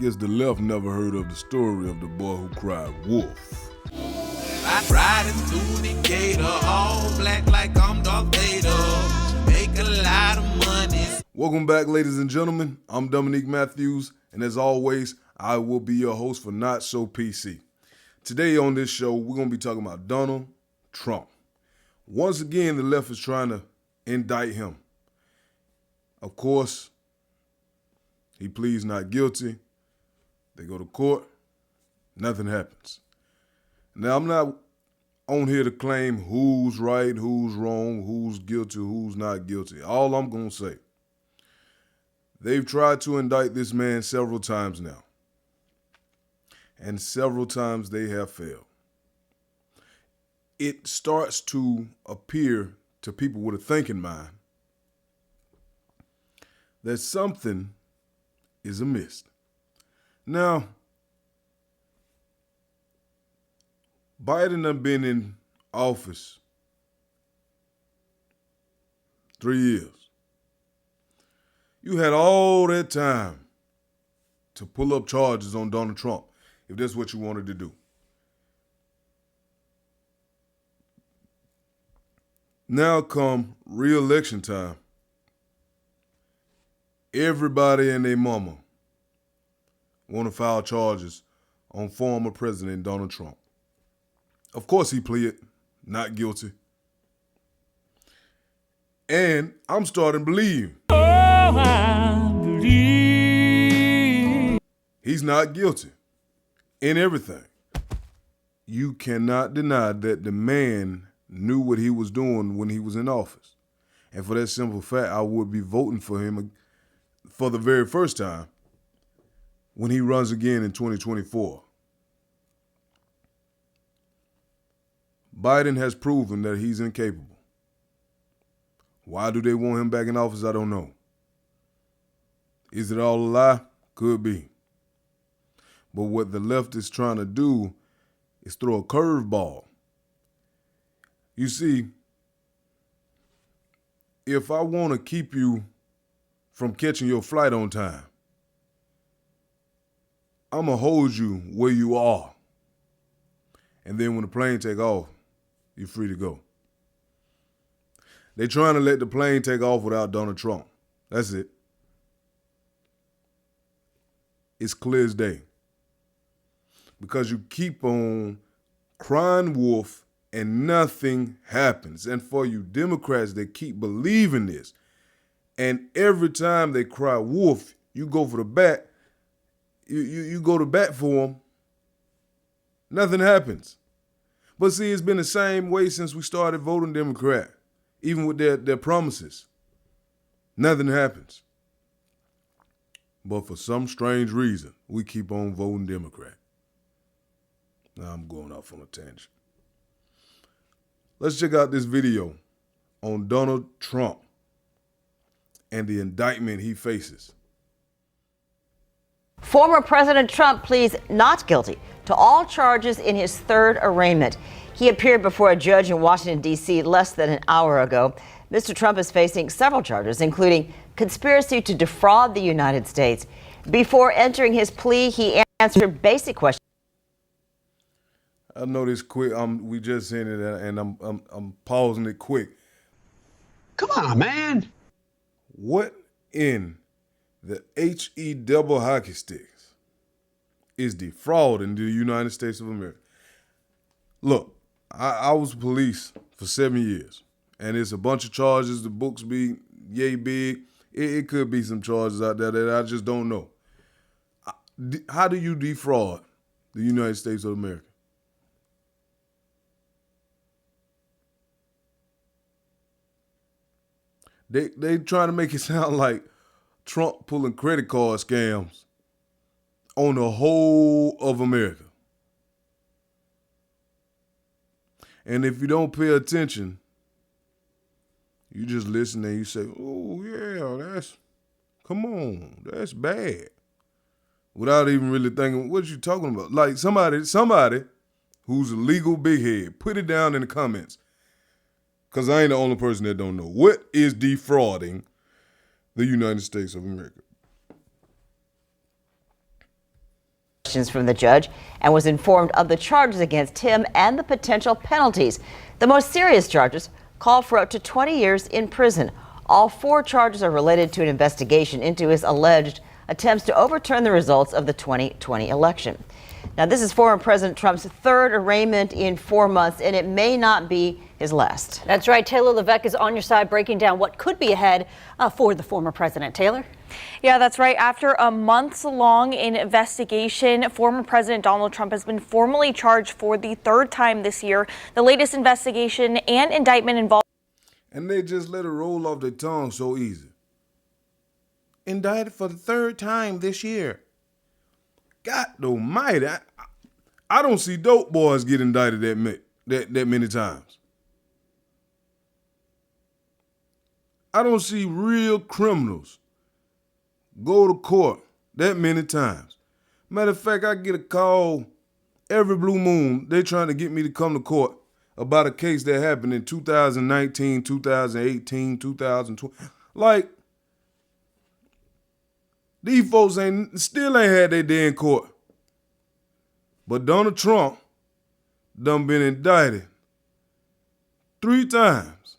guess the left never heard of the story of the boy who cried wolf. I'm riding through Indicted, all black like I'm Darth Vader. Make a lot of money. Welcome back, ladies and gentlemen. I'm Dominique Matthews, and as always, I will be your host for Not So PC. Today on this show, we're going to be talking about Donald Trump. Once again, the left is trying to indict him. Of course, he pleads not guilty. They go to court. Nothing happens. Now, I'm not on here to claim who's right, who's wrong, who's guilty, who's not guilty. All I'm going to say, they've tried to indict this man several times now. And several times they have failed. It starts to appear to people with a thinking mind that something is amiss. Now, Biden done been in office 3 years. You had all that time to pull up charges on Donald Trump if that's what you wanted to do. Now come re-election time. Everybody and their mama want to file charges on former President Donald Trump. Of course he pleaded not guilty. And I'm starting to believe. He's not guilty in everything. You cannot deny that the man knew what he was doing when he was in office. And for that simple fact, I would be voting for him for the very first time when he runs again in 2024. Biden has proven that he's incapable. Why do they want him back in office? I don't know. Is it all a lie? Could be. But what the left is trying to do is throw a curveball. You see, if I want to keep you from catching your flight on time, I'm going to hold you where you are. And then when the plane take off, you're free to go. They're trying to let the plane take off without Donald Trump. That's it. It's clear as day. Because you keep on crying wolf and nothing happens. And for you Democrats that keep believing this, and every time they cry wolf, you go for the bat, you go to bat for them, nothing happens. But see, it's been the same way since we started voting Democrat, even with their promises. Nothing happens. But for some strange reason, we keep on voting Democrat. Now I'm going off on a tangent. Let's check out this video on Donald Trump and the indictment he faces. Former President Trump pleads not guilty to all charges in his third arraignment. He appeared before a judge in Washington, D.C. less than an hour ago. Mr. Trump is facing several charges, including conspiracy to defraud the United States. Before entering his plea, he answered basic questions. I know this quick. We just seen it, and I'm pausing it quick. Come on, man. What in the HE double hockey sticks is defrauding the United States of America? Look, I was police for 7 years, and it's a bunch of charges. The books be yay big. It could be some charges out there that I just don't know. How do you defraud the United States of America? They trying to make it sound like Trump pulling credit card scams on the whole of America. And if you don't pay attention, you just listen and you say, oh yeah, come on, that's bad. Without even really thinking, what you talking about? Like somebody who's a legal big head, put it down in the comments. Because I ain't the only person that don't know. What is defrauding the United States of America? questions from the judge and was informed of the charges against him and the potential penalties. The most serious charges call for up to 20 years in prison. All 4 charges are related to an investigation into his alleged attempts to overturn the results of the 2020 election. Now, this is former President Trump's 3rd arraignment in 4 months, and it may not be his last. That's right. Taylor Levesque is on your side breaking down what could be ahead for the former president. Taylor? Yeah, that's right. After a months-long investigation, former President Donald Trump has been formally charged for the 3rd time this year. The latest investigation and indictment involved. And they just let it roll off their tongue so easy. Indicted for the 3rd time this year. God almighty, I don't see dope boys get indicted that many times. I don't see real criminals go to court that many times. Matter of fact, I get a call every blue moon. They trying to get me to come to court about a case that happened in 2019, 2018, 2020. Like, these folks still ain't had their day in court. But Donald Trump done been indicted 3 times.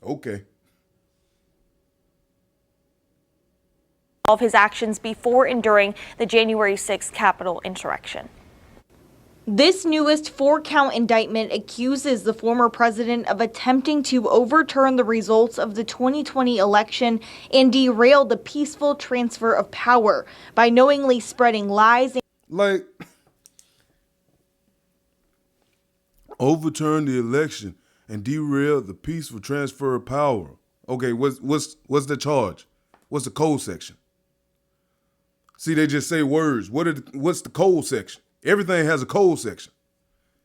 Okay. Of his actions before and during the January 6th Capitol insurrection. This newest 4-count indictment accuses the former president of attempting to overturn the results of the 2020 election and derail the peaceful transfer of power by knowingly spreading lies. Like, overturn the election and derail the peaceful transfer of power. Okay, what's the charge? What's the code section? See, they just say words. What's the code section? Everything has a code section.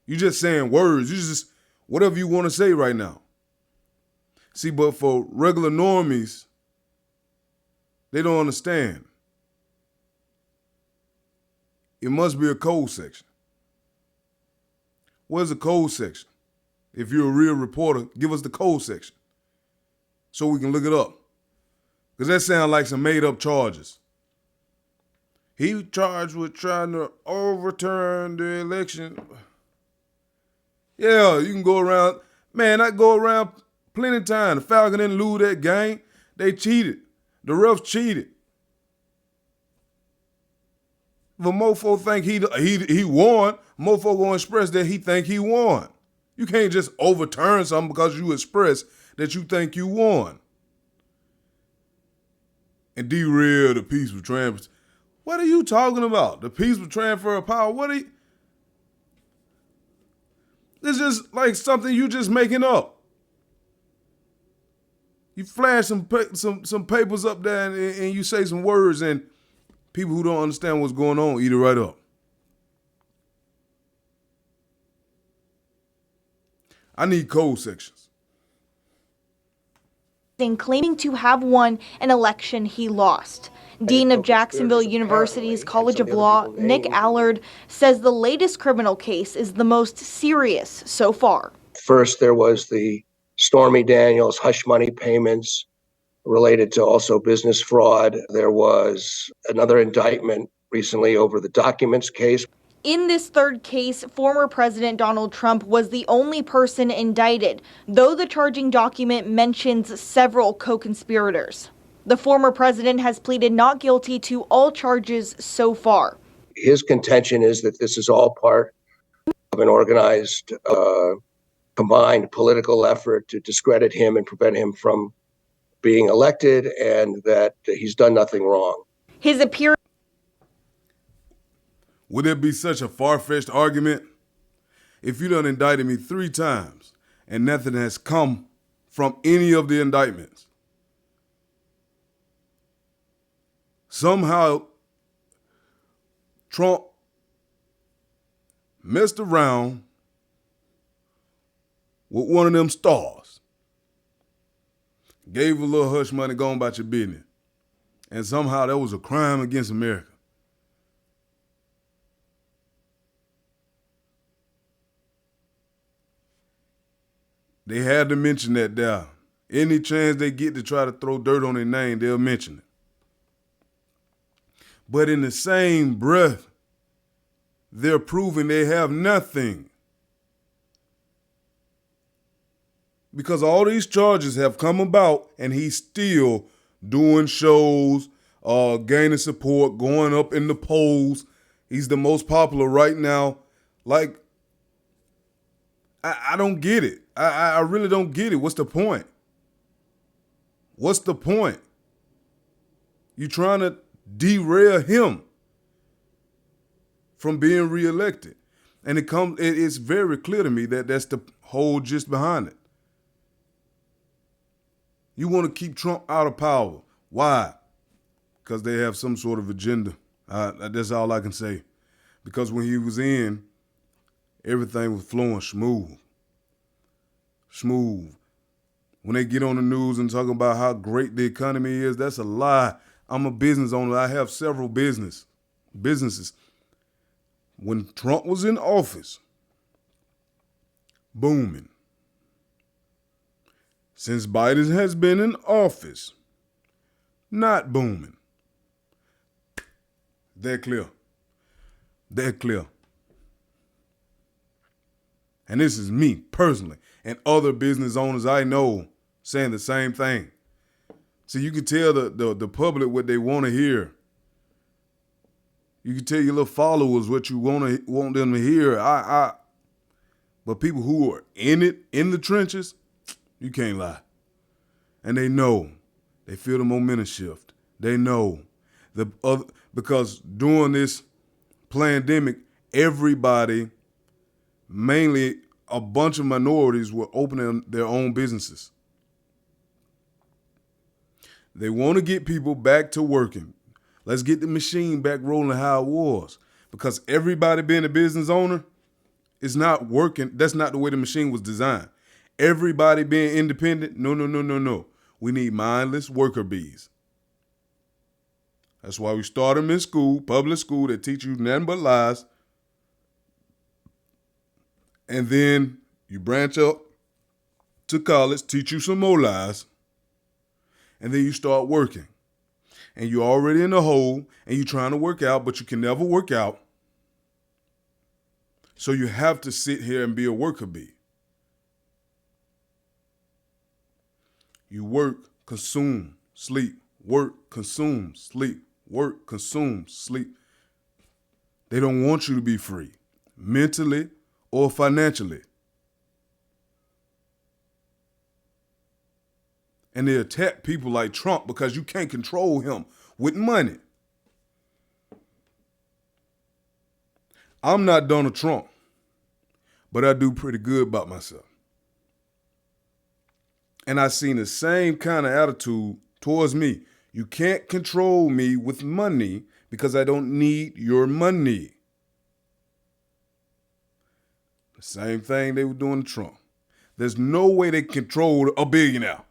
You just saying words. You just whatever you want to say right now. See, but for regular normies, they don't understand. It must be a code section. Where's the code section? If you're a real reporter, give us the code section so we can look it up. Because that sounds like some made up charges. He charged with trying to overturn the election. Yeah, you can go around. Man, I go around plenty of time. The Falcons didn't lose that game. They cheated. The refs cheated. If a mofo think he won, mofo gonna express that he think he won. You can't just overturn something because you express that you think you won. And derail the peaceful transfer. What are you talking about? The peaceful transfer of power? What are you? It's just like something you just making up. You flash some papers up there and you say some words and people who don't understand what's going on eat it right up. I need code sections. In claiming to have won an election he lost. Dean of Jacksonville University's College of Law, Nick Allard, says the latest criminal case is the most serious so far. First, there was the Stormy Daniels hush money payments related to also business fraud. There was another indictment recently over the documents case. In this third case, former President Donald Trump was the only person indicted, though the charging document mentions several co-conspirators. The former president has pleaded not guilty to all charges so far. His contention is that this is all part of an organized, combined political effort to discredit him and prevent him from being elected, and that he's done nothing wrong. His appearance. Would it be such a far-fetched argument if you done indicted me 3 times and nothing has come from any of the indictments? Somehow, Trump messed around with one of them stars, gave a little hush money, going about your business, and somehow that was a crime against America. They had to mention that there Any chance they get to try to throw dirt on their name, they'll mention it. But in the same breath, they're proving they have nothing. Because all these charges have come about and he's still doing shows, gaining support, going up in the polls. He's the most popular right now. Like, I don't get it. I really don't get it. What's the point? What's the point? You trying to derail him from being reelected. And it's very clear to me that that's the whole gist behind it. You want to keep Trump out of power. Why? Because they have some sort of agenda. That's all I can say. Because when he was in, everything was flowing smooth. Smooth. When they get on the news and talk about how great the economy is, that's a lie. I'm a business owner. I have several businesses. When Trump was in office, booming. Since Biden has been in office, not booming. They're clear. They're clear. And this is me personally and other business owners I know saying the same thing. So you can tell the public what they want to hear. You can tell your little followers what you want them to hear. But people who are in it, in the trenches, you can't lie. And they know. They feel the momentum shift. They know. Because during this pandemic, everybody, mainly a bunch of minorities, were opening their own businesses. They want to get people back to working. Let's get the machine back rolling how it was. Because everybody being a business owner is not working. That's not the way the machine was designed. Everybody being independent, no. We need mindless worker bees. That's why we start them in school, public school, that teach you nothing but lies. And then you branch up to college, teach you some more lies. And then you start working. And you're already in the hole, and you're trying to work out, but you can never work out. So you have to sit here and be a worker bee. You work, consume, sleep. Work, consume, sleep. Work, consume, sleep. They don't want you to be free, mentally or financially. And they attack people like Trump because you can't control him with money. I'm not Donald Trump, but I do pretty good about myself. And I've seen the same kind of attitude towards me. You can't control me with money because I don't need your money. The same thing they were doing to Trump. There's no way they control a billionaire.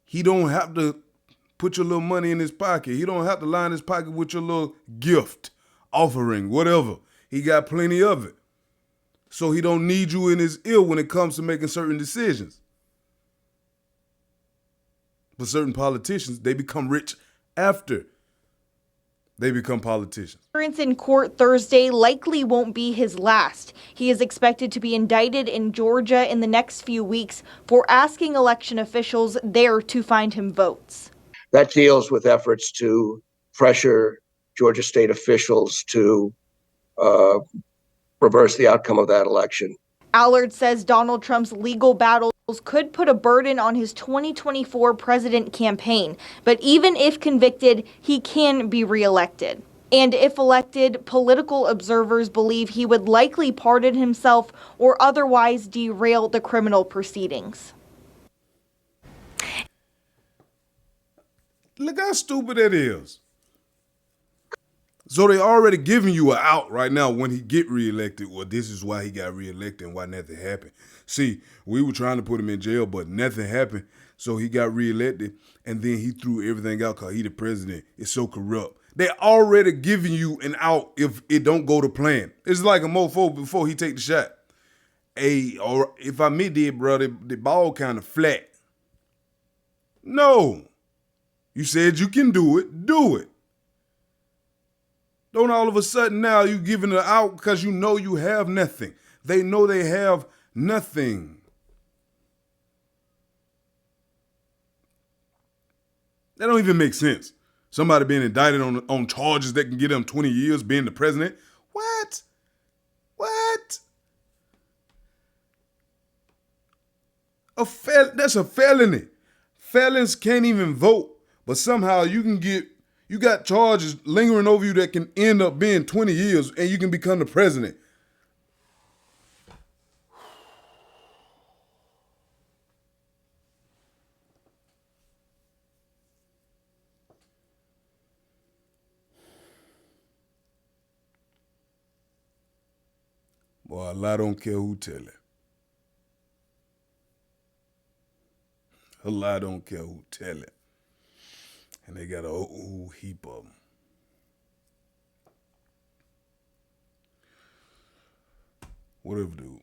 He don't have to put your little money in his pocket. He don't have to line his pocket with your little gift, offering, whatever. He got plenty of it. So he don't need you in his ear when it comes to making certain decisions. But certain politicians, they become rich after they become politicians. Appearance in court Thursday likely won't be his last. He is expected to be indicted in Georgia in the next few weeks for asking election officials there to find him votes. That deals with efforts to pressure Georgia state officials to reverse the outcome of that election. Allard says Donald Trump's legal battles could put a burden on his 2024 president campaign. But even if convicted, he can be reelected. And if elected, political observers believe he would likely pardon himself or otherwise derail the criminal proceedings. Look how stupid that is. So they already giving you an out right now when he get reelected. Well, this is why he got reelected and why nothing happened. See, we were trying to put him in jail, but nothing happened. So he got reelected, and then he threw everything out because he the president. It's so corrupt. They already giving you an out if it don't go to plan. It's like a mofo before he take the shot. or if I meet it, bro, the ball kind of flat. No. You said you can do it. Do it. Don't all of a sudden now you giving it out because you know you have nothing. They know they have nothing. That don't even make sense. Somebody being indicted on charges that can get them 20 years being the president. What? What? That's a felony. Felons can't even vote, but somehow you got charges lingering over you that can end up being 20 years and you can become the president. Boy, Allah don't care who tell it. Allah don't care who tell it. And they got a whole heap of them. Whatever, dude.